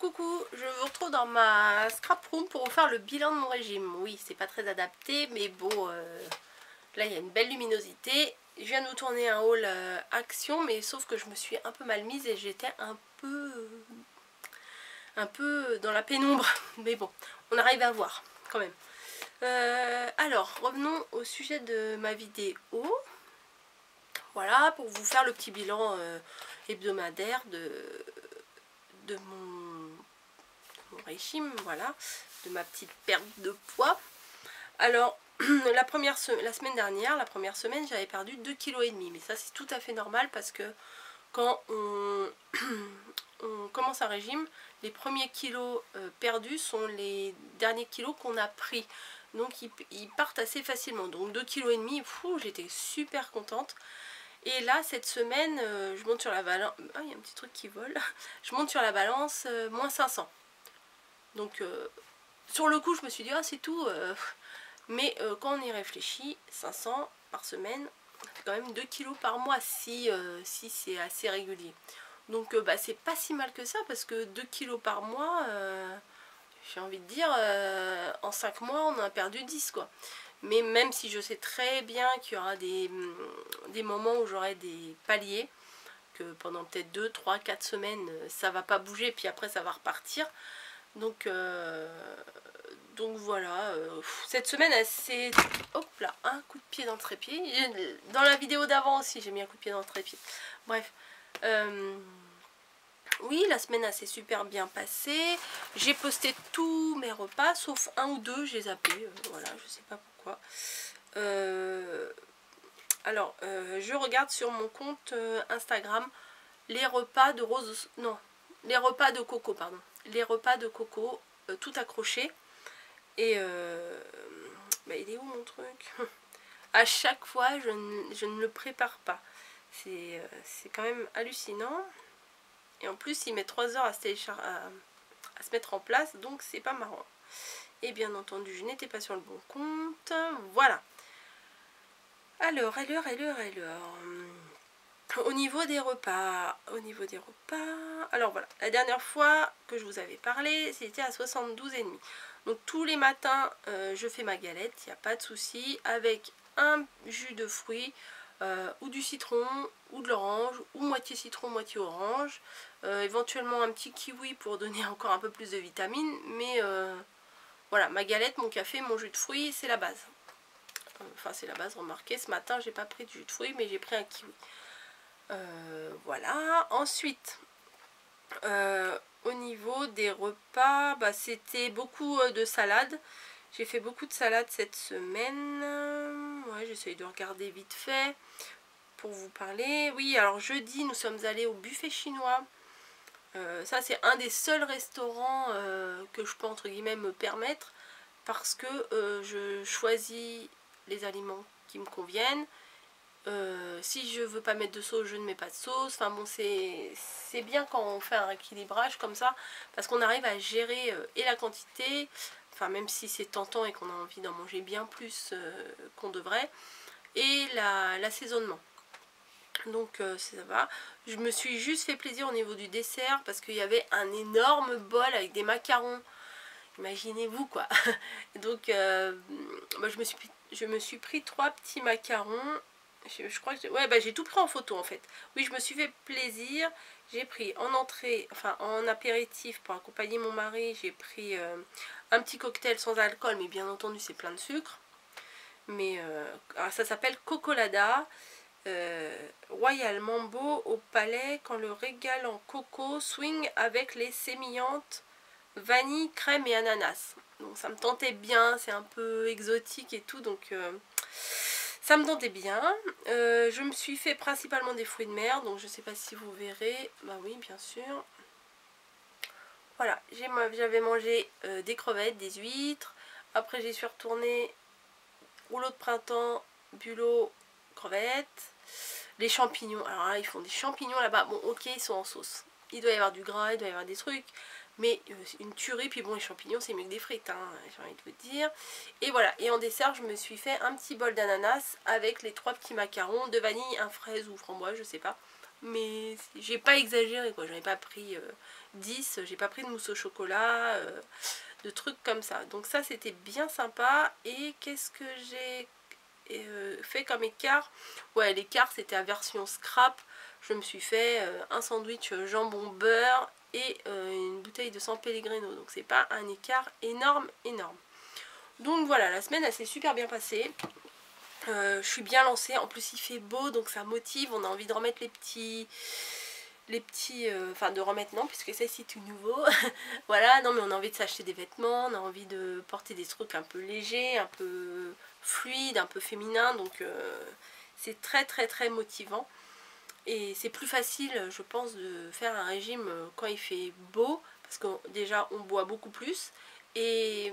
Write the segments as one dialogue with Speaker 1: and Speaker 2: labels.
Speaker 1: Coucou, je vous retrouve dans ma scrap room pour vous faire le bilan de mon régime. Oui, c'est pas très adapté, mais bon, là il y a une belle luminosité. Je viens de vous tourner un haul action, mais sauf que je me suis un peu mal mise et j'étais un peu dans la pénombre. Mais bon, on arrive à voir quand même. Alors, revenons au sujet de ma vidéo. Voilà, pour vous faire le petit bilan hebdomadaire de mon régime, voilà, de ma petite perte de poids. Alors, la semaine dernière, la première semaine, j'avais perdu 2,5 kg, mais ça c'est tout à fait normal parce que quand on commence un régime, les premiers kilos perdus sont les derniers kilos qu'on a pris. Donc ils partent assez facilement. Donc 2,5 kg, j'étais super contente. Et là, cette semaine, je monte sur la balance. Ah, il y a un petit truc qui vole. Je monte sur la balance, moins 500. Donc, sur le coup, je me suis dit, ah, c'est tout. Mais quand on y réfléchit, 500 par semaine, ça fait quand même 2 kilos par mois si c'est assez régulier. Donc, bah, c'est pas si mal que ça parce que 2 kilos par mois, j'ai envie de dire, en 5 mois, on en a perdu 10, quoi. Mais même si je sais très bien qu'il y aura des moments où j'aurai des paliers, que pendant peut-être 2, 3, 4 semaines, ça va pas bouger, puis après ça va repartir. Donc voilà, cette semaine, c'est... Hop là, un coup de pied dans le trépied. Dans la vidéo d'avant aussi, j'ai mis un coup de pied dans le trépied. Bref. Oui, la semaine s'est super bien passée. J'ai posté tous mes repas, sauf un ou deux, j'ai zappé. Voilà, je sais pas pourquoi. Alors, je regarde sur mon compte Instagram les repas de Rose... Non, les repas de Coco, pardon. Les repas de Coco, tout accroché. Et bah, il est où mon truc? À chaque fois, je ne le prépare pas. C'est quand même hallucinant. Et en plus, il met 3 heures à se mettre en place, donc c'est pas marrant. Et bien entendu, je n'étais pas sur le bon compte. Voilà. Alors, au niveau des repas, alors voilà, la dernière fois que je vous avais parlé, c'était à 72,5. Donc tous les matins, je fais ma galette, il n'y a pas de souci, avec un jus de fruits, ou du citron, ou de l'orange, ou moitié citron, moitié orange, éventuellement un petit kiwi pour donner encore un peu plus de vitamines, mais voilà, ma galette, mon café, mon jus de fruits, c'est la base. Enfin, c'est la base, remarquez, ce matin, j'ai pas pris de jus de fruits, mais j'ai pris un kiwi. Voilà, ensuite au niveau des repas, bah, c'était beaucoup de salade. J'ai fait beaucoup de salade cette semaine. Ouais, j'essaye de regarder vite fait pour vous parler. Oui, alors jeudi nous sommes allés au buffet chinois. Ça c'est un des seuls restaurants que je peux entre guillemets me permettre parce que je choisis les aliments qui me conviennent. Si je veux pas mettre de sauce, je ne mets pas de sauce. Enfin bon, c'est bien quand on fait un équilibrage comme ça, parce qu'on arrive à gérer et la quantité, enfin même si c'est tentant et qu'on a envie d'en manger bien plus qu'on devrait, et l'assaisonnement. Donc ça va. Je me suis juste fait plaisir au niveau du dessert parce qu'il y avait un énorme bol avec des macarons. Imaginez-vous quoi. Donc bah, je me suis pris 3 petits macarons. Je crois que ouais, bah, j'ai tout pris en photo en fait. Oui, je me suis fait plaisir. J'ai pris en entrée, enfin en apéritif pour accompagner mon mari, j'ai pris un petit cocktail sans alcool, mais bien entendu c'est plein de sucre. Mais ça s'appelle Cocolada. Royal Mambo au palais quand le régal en coco swing avec les sémillantes vanille, crème et ananas. Donc ça me tentait bien, c'est un peu exotique et tout, donc ça me tentait bien. Je me suis fait principalement des fruits de mer, donc je sais pas si vous verrez. Bah oui, bien sûr. Voilà, j'avais mangé des crevettes, des huîtres. Après j'y suis retournée, rouleau de printemps, bulot, crevettes. Les champignons, alors là ils font des champignons là-bas. Bon ok, ils sont en sauce. Il doit y avoir du gras, il doit y avoir des trucs. Mais une tuerie, puis bon les champignons c'est mieux que des frites, hein, j'ai envie de vous dire. Et voilà, et en dessert je me suis fait un petit bol d'ananas avec les 3 petits macarons de vanille, un fraise ou framboise, je sais pas. mais j'ai pas exagéré quoi, j'en ai pas pris 10, j'ai pas pris de mousse au chocolat, de trucs comme ça. Donc ça c'était bien sympa. Et qu'est-ce que j'ai fait comme écart? Ouais, l'écart c'était à version scrap. Je me suis fait un sandwich jambon beurre et une bouteille de San Pellegrino. Donc c'est pas un écart énorme. Donc voilà, la semaine elle s'est super bien passée. Je suis bien lancée, en plus il fait beau donc ça motive, on a envie de remettre enfin de remettre non puisque ça c'est tout nouveau. Voilà, non mais on a envie de s'acheter des vêtements, on a envie de porter des trucs un peu légers, un peu fluides, un peu féminins, donc c'est très motivant. Et c'est plus facile je pense de faire un régime quand il fait beau, parce que déjà on boit beaucoup plus et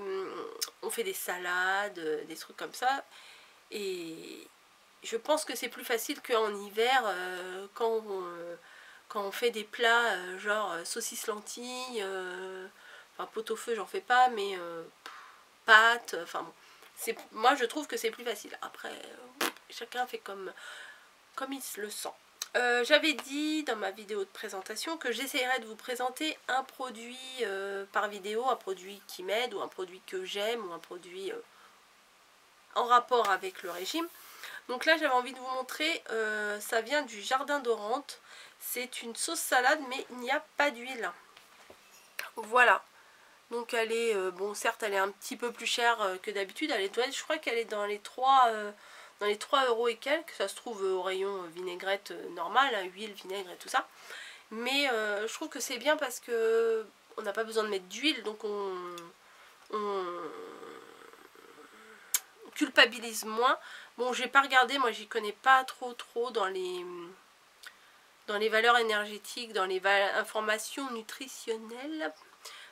Speaker 1: on fait des salades, des trucs comme ça. Et je pense que c'est plus facile qu'en hiver quand on fait des plats genre saucisses lentilles, enfin pot-au-feu j'en fais pas, mais pâtes, enfin bon. Moi je trouve que c'est plus facile. Après chacun fait comme il le sent. J'avais dit dans ma vidéo de présentation que j'essayerais de vous présenter un produit par vidéo, un produit qui m'aide ou un produit que j'aime ou un produit en rapport avec le régime. Donc là j'avais envie de vous montrer, ça vient du Jardin d'Orantes. C'est une sauce salade mais il n'y a pas d'huile. Voilà. Donc elle est, bon certes elle est un petit peu plus chère que d'habitude. Je crois qu'elle est dans les 3 € et quelques. Ça se trouve au rayon vinaigrette normale, hein, huile, vinaigre et tout ça. Mais je trouve que c'est bien parce que on n'a pas besoin de mettre d'huile. Donc on culpabilise moins. Bon, j'ai pas regardé, moi j'y connais pas trop dans les valeurs énergétiques, dans les informations nutritionnelles,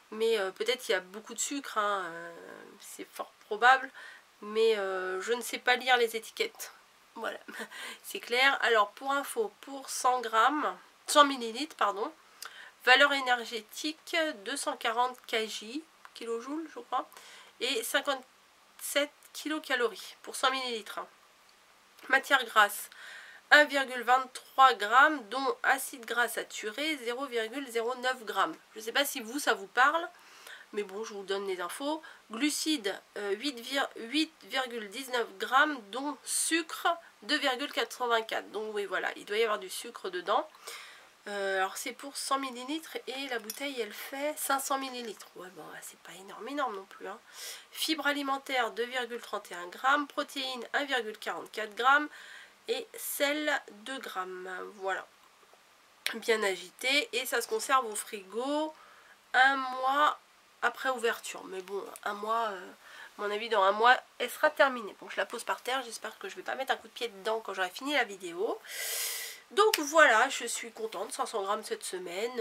Speaker 1: mais peut-être qu'il y a beaucoup de sucre, hein, c'est fort probable, mais je ne sais pas lire les étiquettes. Voilà, c'est clair. Alors pour info, pour 100 ml, pardon, valeur énergétique 240 kilojoules je crois, et 57 kilocalories pour 100 ml. Matière grasse 1,23 g, dont acide gras saturé 0,09 g. Je ne sais pas si ça vous parle, mais bon, je vous donne les infos. Glucides 8,19 g, dont sucre 2,84. Donc oui, voilà, il doit y avoir du sucre dedans. Alors c'est pour 100 ml et la bouteille elle fait 500 ml. Ouais, bon, c'est pas énorme non plus. Hein. Fibres alimentaires 2,31 g, protéines 1,44 g et sel 2 g. Voilà. Bien agité et ça se conserve au frigo 1 mois après ouverture. Mais bon, 1 mois, à mon avis dans 1 mois elle sera terminée. Bon, je la pose par terre, j'espère que je vais pas mettre un coup de pied dedans quand j'aurai fini la vidéo. Donc voilà, je suis contente, 500 g cette semaine,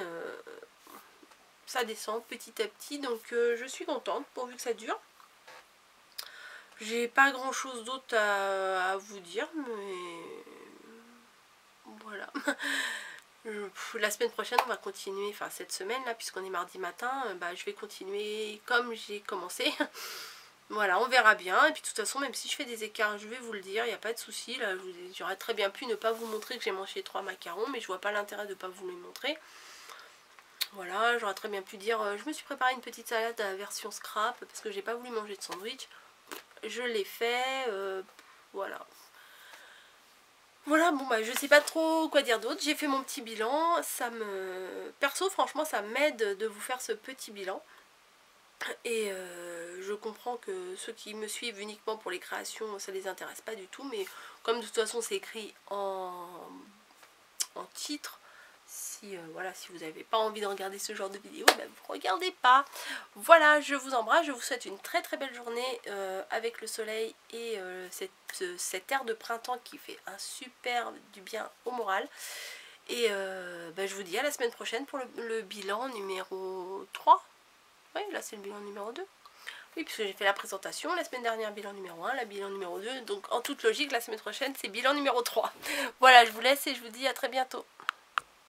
Speaker 1: ça descend petit à petit, donc je suis contente pourvu que ça dure. J'ai pas grand chose d'autre à vous dire, mais voilà. La semaine prochaine on va continuer, enfin cette semaine là, puisqu'on est mardi matin, je vais continuer comme j'ai commencé. Voilà, on verra bien. Et puis de toute façon, même si je fais des écarts, je vais vous le dire, il n'y a pas de souci. Là, j'aurais très bien pu ne pas vous montrer que j'ai mangé 3 macarons, mais je vois pas l'intérêt de ne pas vous les montrer. Voilà, j'aurais très bien pu dire, je me suis préparé une petite salade à la version scrap, parce que j'ai pas voulu manger de sandwich. Je l'ai fait, voilà. Voilà, bon je sais pas trop quoi dire d'autre. J'ai fait mon petit bilan, perso, franchement, ça m'aide de vous faire ce petit bilan. Et je comprends que ceux qui me suivent uniquement pour les créations, ça les intéresse pas du tout, mais comme de toute façon c'est écrit en titre, si voilà, si vous n'avez pas envie de regarder ce genre de vidéo, vous regardez pas. Voilà, je vous embrasse, je vous souhaite une très belle journée avec le soleil et cet air de printemps qui fait un super du bien au moral. Et je vous dis à la semaine prochaine pour le bilan numéro 3. Oui, là c'est le bilan numéro 2. Oui, puisque j'ai fait la présentation la semaine dernière, bilan numéro 1, la bilan numéro 2. Donc en toute logique, la semaine prochaine, c'est bilan numéro 3. Voilà, je vous laisse et je vous dis à très bientôt.